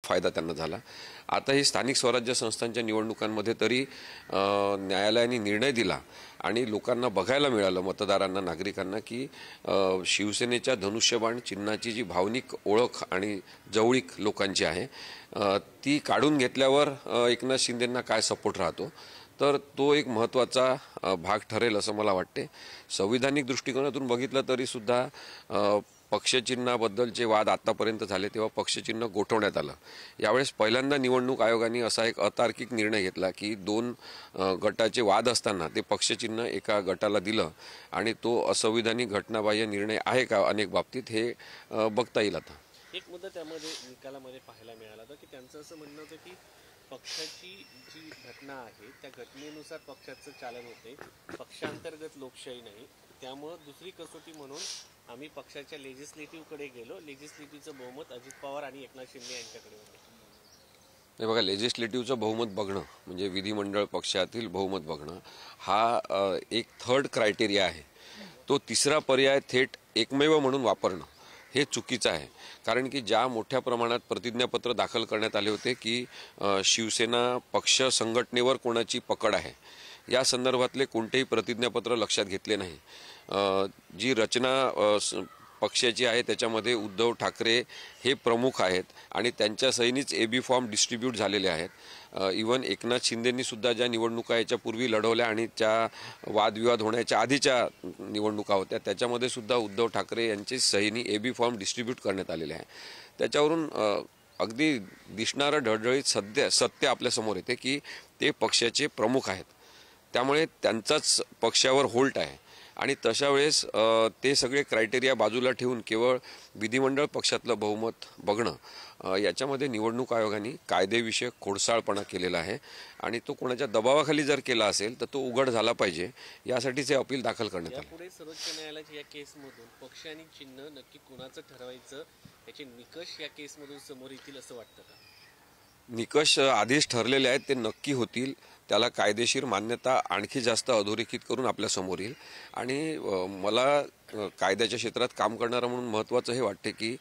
फायदा त्यांना झाला। आता ही स्थानिक स्वराज्य संस्थांच्या निवडणुकांमध्ये तरी न्यायालयाने निर्णय दिला आणि लोकांना बघायला मिळालं, मतदारांना, नागरिकांना, की शिवसेनेच्या धनुष्यबाण चिन्हाची जी भावनिक ओळख आणि जवळीक लोकांची आहे ती काढून घेतल्यावर एकनाथ शिंदेंना काय सपोर्ट राहतो, तर तो एक महत्त्वाचा भाग ठरेल असं मला वाटते। संविधानिक दृष्टिकोनातून बघितलं तरी सुद्धा पक्षचिन्हाबद्दलचे वाद आतापर्यंत झाले तेव्हा पक्षचिन्ह गोठवण्यात आलं। यावेळेस पहिल्यांदा निवडणूक आयोगाने असा एक अतार्किक निर्णय घेतला की दोन गटाचे वाद असताना ते पक्षचिन्ह एका गटाला दिलं आणि तो असंविधानिक घटनाबाह्य निर्णय आहे का अनेक बाबतीत हे बघता येईल। आता एक मुद्दा त्यामध्ये निकालामध्ये पाहायला मिळाला होता की त्यांचं असं म्हणणं होतं की पक्षाची जी घटना आहे त्या घटनेनुसार पक्षाचं चालन होते, पक्षांतर्गत लोकशाही नाही। त्यामुळे दुसरी कसोटी म्हणून आम्ही पक्षाच्या लेजिस्लेटिव्हकडे गेलो, लेजिस्लेटिव्हचं बहुमत अजित पवार आणि एकनाथ शिंदे यांच्याकडे होतं। हे बघा, लेजिस्लेटिव्हचं बहुमत बघणं म्हणजे विधिमंडळ पक्षातील बहुमत बघणं हा एक थर्ड क्रायटेरिया आहे। तो तिसरा पर्याय थेट एकमेव म्हणून वापरणं हे चुकीचं आहे। कारण की ज्या मोठ्या प्रमाणात प्रतिज्ञापत्र दाखल करण्यात आले होते की शिवसेना पक्ष संघटनेवर कोणाची पकड आहे या संदर्भातले कोणतेही प्रतिज्ञापत्र लक्षात घेतले नाही। जी रचना पक्षाची आहे त्याच्यामध्ये उद्धव ठाकरे हे प्रमुख आहेत आणि त्यांच्या सहीनीच AB फॉर्म डिस्ट्रीब्यूट झालेले आहेत। इवन एकनाथ शिंदेंनी सुद्धा ज्या निवडणुका याच्या पूर्वी लढवल्या आणि त्या वादविवाद होण्याच्या आधीच्या निवडणुका होत्या त्याच्यामध्ये सुद्धा उद्धव ठाकरे यांची सहीनी AB फॉर्म डिस्ट्रीब्यूट करण्यात आलेले आहे। त्याच्यावरून अगदी दिसणारं ढळढळीत सत्य आपल्यासमोर येते की ते पक्षाचे प्रमुख आहेत, त्यामुळे त्यांचाच पक्षावर होल्ट आहे आणि तशा वेळेस ते सगळे क्रायटेरिया बाजूला ठेवून केवळ विधिमंडळ पक्षातलं बहुमत बघणं याच्यामध्ये निवडणूक आयोगाने कायदेविषयक खोडसाळपणा केलेला आहे आणि तो कोणाच्या दबावाखाली जर केला असेल तर तो उघड झाला पाहिजे, यासाठीच हे अपील दाखल करण्यात आले। यापुढे सर्वोच्च न्यायालयाच्या या केसमधून पक्ष आणि चिन्ह नक्की कुणाचं ठरवायचं याचे निकष या केसमधून समोर येतील असं वाटतं का? निकष आधीच ठरलेले आहेत, ते नक्की होतील। त्याला कायदेशीर मान्यता आणखी जास्त अधोरेखित करून आपल्या समोर येईल आणि मला कायद्याच्या क्षेत्रात काम करणारा म्हणून महत्त्वाचं हे वाटते की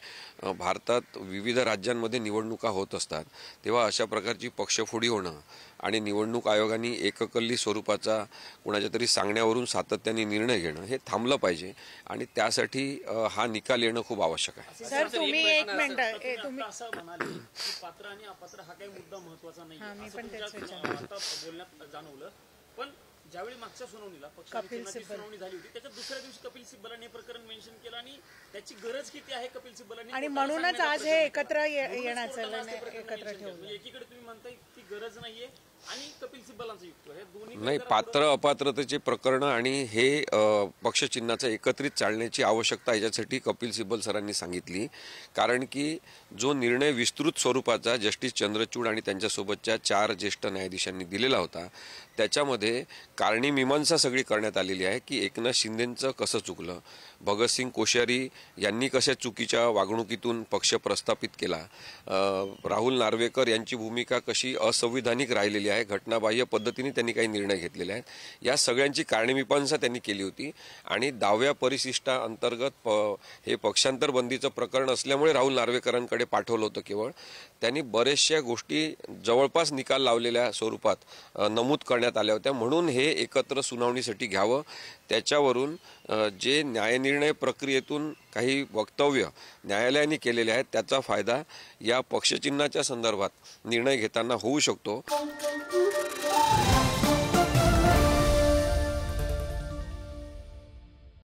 भारतात विविध राज्यांमध्ये निवडणुका होत असतात तेव्हा अशा प्रकारची पक्षफोडी होणं आणि निवडणूक आयोगाने एककल्ली स्वरूपाचा कोणाच्या तरी सांगण्यावरून सातत्याने निर्णय घेणं हे थांबलं पाहिजे आणि त्यासाठी हा निकाल येणं खूप आवश्यक आहे। सर, तुम्ही एक मिनिट तुम्ही असं म्हणाले की पात्र आणि अपात्र हा काही मुद्दा महत्त्वाचा नाही बोलण्यात जाणवलं, पण ज्यावेळी मागच्या सुनावणीला पक्षाची सुनावणी झाली होती त्याच्या दुसऱ्या दिवशी कपिल सिब्बलांनी हे प्रकरण मेन्शन केलं आणि त्याची गरज किती आहे कपिल सिब्बलांनी आणि म्हणूनच आज हे एकत्र येण्याचं एकत्र ठेवलं। एकीकडे तुम्ही म्हणताय ती गरज नाहीये आणि कपिल सिब्बलांचं युक्त हे दोन्ही नाही, पात्र अपात्रतेचे प्रकरण आणि हे पक्षचिन्हाचं एकत्रित चालण्याची आवश्यकता याच्यासाठी कपिल सिब्बल सरांनी सांगितली, कारण की जो निर्णय विस्तृत स्वरूपाचा जस्टिस चंद्रचूड आणि त्यांच्यासोबतच्या 4 ज्येष्ठ न्यायाधीशांनी दिलेला होता त्याच्यामध्ये कारणी मीमांसा सगळी करण्यात आलेली आहे की एकनाथ शिंदेंचं कसं चुकलं, भगतसिंग कोश्यारी यांनी कशा चुकीच्या वागणुकीतून पक्ष प्रस्थापित केला, राहुल नार्वेकर यांची भूमिका कशी असंविधानिक राहिलेली आहे, घटनाबाह्य पद्धतीने त्यांनी काही निर्णय घेतलेले आहेत, या सगळ्यांची कारणमीमांसा त्यांनी केली होती आणि 10व्या परिशिष्टाअंतर्गत हे पक्षांतर बंदीचं प्रकरण असल्यामुळे राहुल नार्वेकरांकडे पाठवलं होतं। केवळ त्यांनी बरेचशा गोष्टी जवळपास निकाल लावलेल्या स्वरूपात नमूद करण्यात आल्या होत्या, म्हणून हे एकत्र सुनावणीसाठी घ्यावं। त्याच्यावरून जे न्यायनिर्णय प्रक्रियेतून काही वक्तव्य न्यायालयाने केलेले आहेत त्याचा फायदा या पक्षचिन्हाच्या संदर्भात निर्णय घेताना होऊ शकतो।